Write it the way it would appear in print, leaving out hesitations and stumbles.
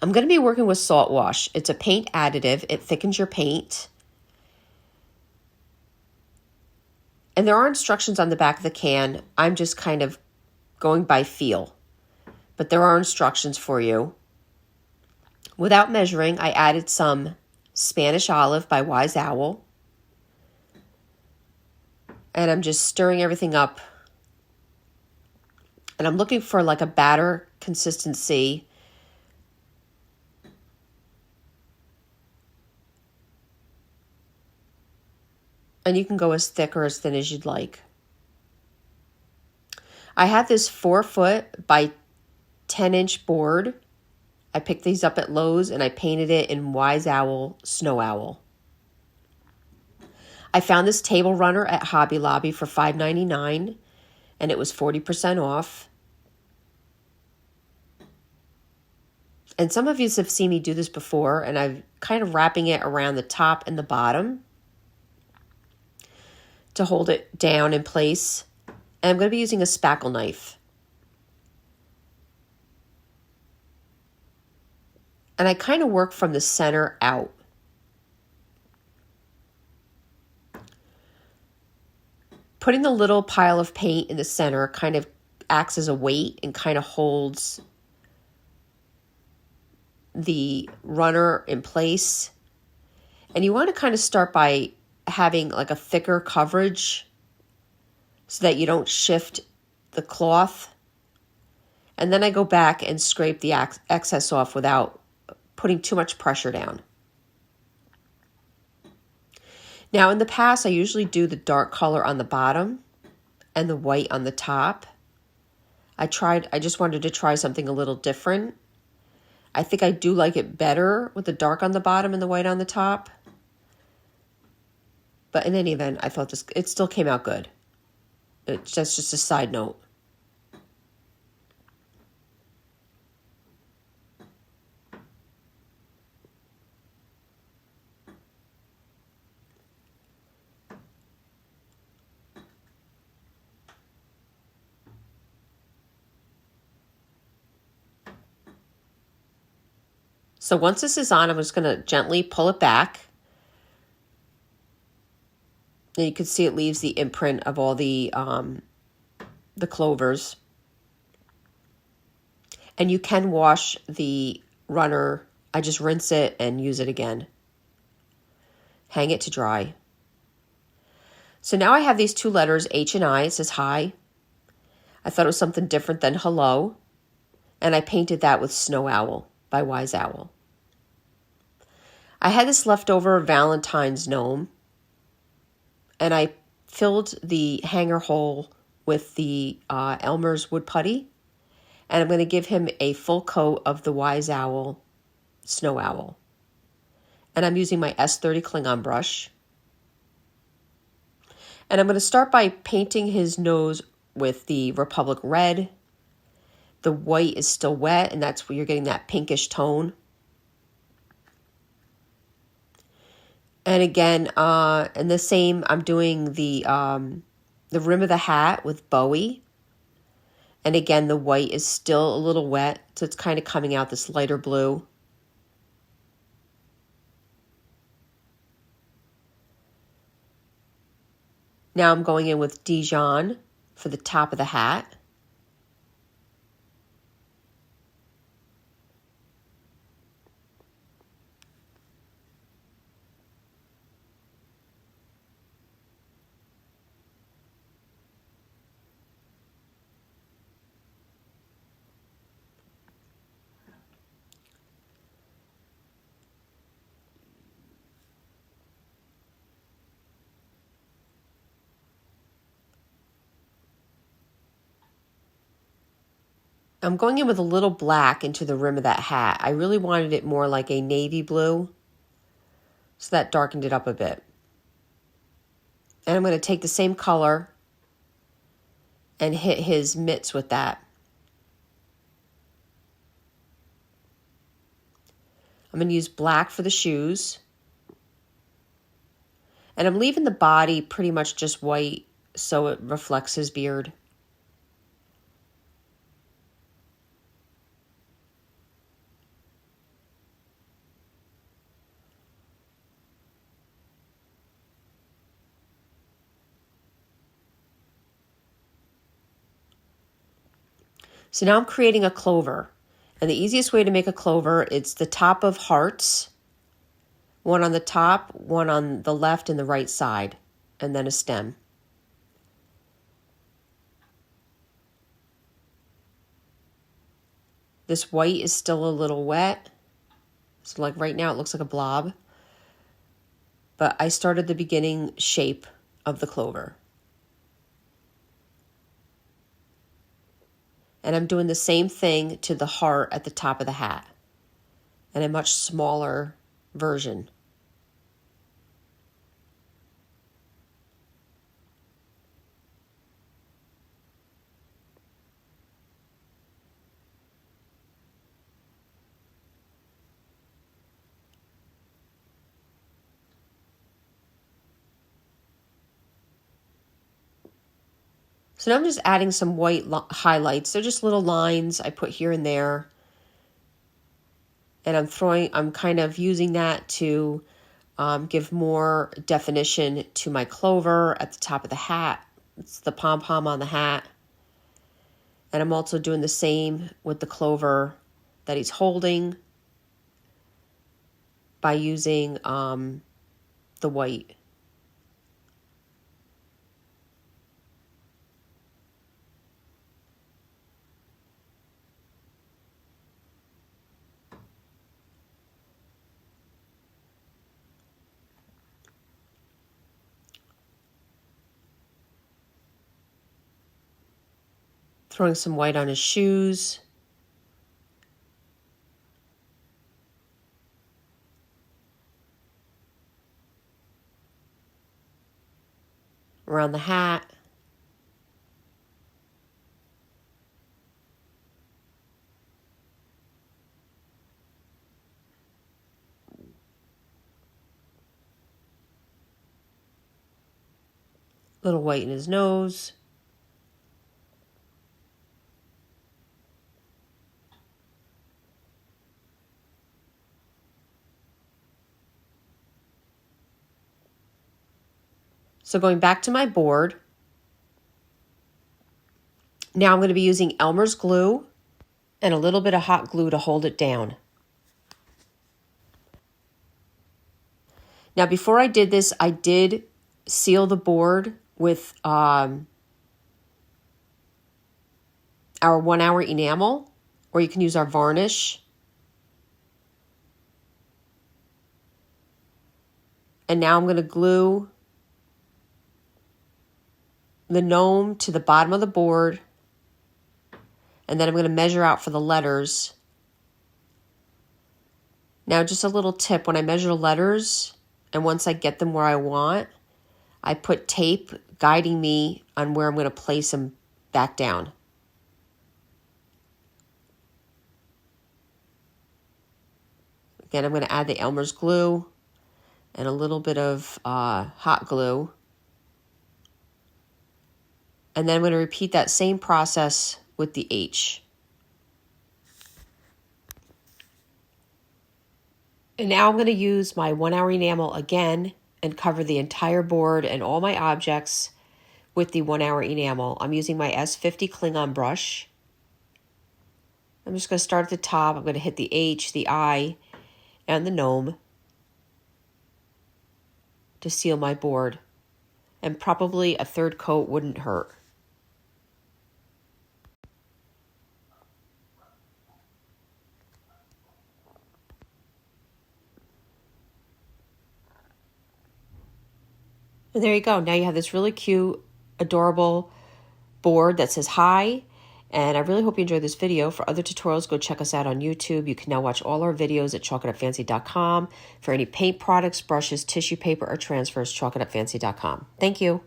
I'm going to be working with Saltwash. It's a paint additive. It thickens your paint. And there are instructions on the back of the can. I'm just kind of going by feel. But there are instructions for you. Without measuring, I added some Spanish Olive by Wise Owl. And I'm just stirring everything up. And I'm looking for like a batter consistency. And you can go as thick or as thin as you'd like. I have this 4-foot by 10-inch board. I picked these up at Lowe's and I painted it in Wise Owl, Snow Owl. I found this table runner at Hobby Lobby for $5.99 and it was 40% off. And some of you have seen me do this before, and I'm kind of wrapping it around the top and the bottom to hold it down in place. And I'm going to be using a spackle knife. And I kind of work from the center out. Putting the little pile of paint in the center kind of acts as a weight and kind of holds the runner in place. And you want to kind of start by having like a thicker coverage so that you don't shift the cloth. And then I go back and scrape the excess off without putting too much pressure down. Now in the past, I usually do the dark color on the bottom and the white on the top. I just wanted to try something a little different. I think I do like it better with the dark on the bottom and the white on the top. But in any event, I thought it still came out good. That's just a side note. So once this is on, I'm just going to gently pull it back. And you can see it leaves the imprint of all the clovers. And you can wash the runner. I just rinse it and use it again. Hang it to dry. So now I have these two letters, H and I. It says hi. I thought it was something different than hello. And I painted that with Snow Owl by Wise Owl. I had this leftover Valentine's gnome. And I filled the hanger hole with the Elmer's wood putty. And I'm going to give him a full coat of the Wise Owl, Snow Owl. And I'm using my S30 Klingon brush. And I'm going to start by painting his nose with the Republic Red. The white is still wet, and that's where you're getting that pinkish tone. And again, and the same, I'm doing the rim of the hat with Bowie. And again, the white is still a little wet, so it's kind of coming out this lighter blue. Now I'm going in with Dijon for the top of the hat. I'm going in with a little black into the rim of that hat. I really wanted it more like a navy blue, so that darkened it up a bit. And I'm going to take the same color and hit his mitts with that. I'm going to use black for the shoes. And I'm leaving the body pretty much just white so it reflects his beard. So now I'm creating a clover. And the easiest way to make a clover, it's the top of hearts, one on the top, one on the left and the right side, and then a stem. This white is still a little wet. So like right now it looks like a blob. But I started the beginning shape of the clover. And I'm doing the same thing to the heart at the top of the hat, and a much smaller version. So now I'm just adding some white highlights. They're just little lines I put here and there. And I'm kind of using that to give more definition to my clover at the top of the hat. It's the pom-pom on the hat. And I'm also doing the same with the clover that he's holding by using the white. Throwing some white on his shoes. Around the hat. Little white in his nose. So going back to my board, now I'm going to be using Elmer's glue and a little bit of hot glue to hold it down. Now before I did this, I did seal the board with our 1 hour enamel, or you can use our varnish. And now I'm going to glue the gnome to the bottom of the board, and then I'm going to measure out for the letters. Now just a little tip, when I measure the letters and once I get them where I want, I put tape guiding me on where I'm going to place them back down. Again, I'm going to add the Elmer's glue and a little bit of hot glue. And then I'm going to repeat that same process with the H. And now I'm going to use my 1 hour enamel again and cover the entire board and all my objects with the 1 hour enamel. I'm using my S50 Klingon brush. I'm just going to start at the top. I'm going to hit the H, the I, and the gnome to seal my board. And probably a third coat wouldn't hurt. And there you go. Now you have this really cute, adorable board that says hi. And I really hope you enjoyed this video. For other tutorials, go check us out on YouTube. You can now watch all our videos at chalkitupfancy.com. For any paint products, brushes, tissue paper, or transfers, chalkitupfancy.com. Thank you.